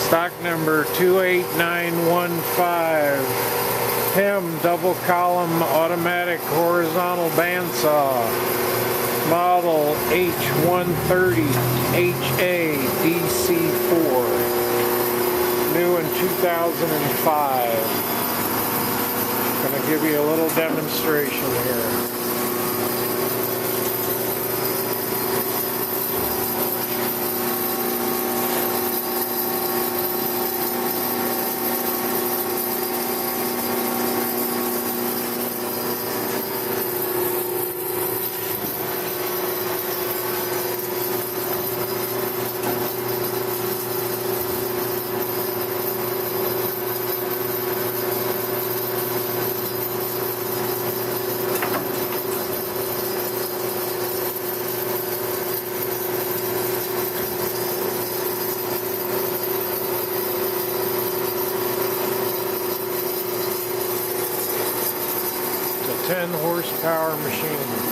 Stock number 28915. PEM double column automatic horizontal bandsaw. Model H130 HA DC4. New in 2005. Going to give you a little demonstration here. It's a 10 horsepower machine.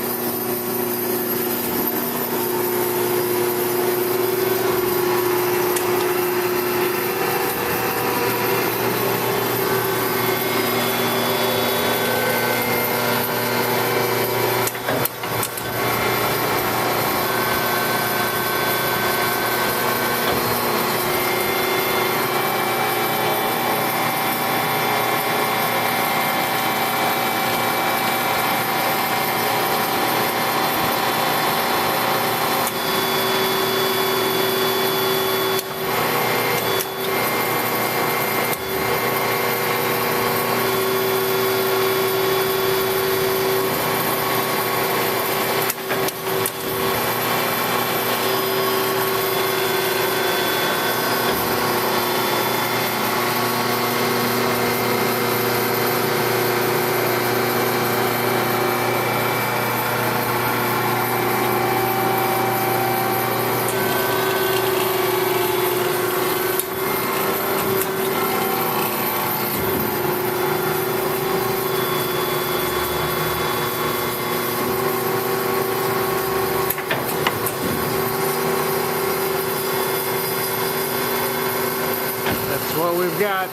That's what we've got.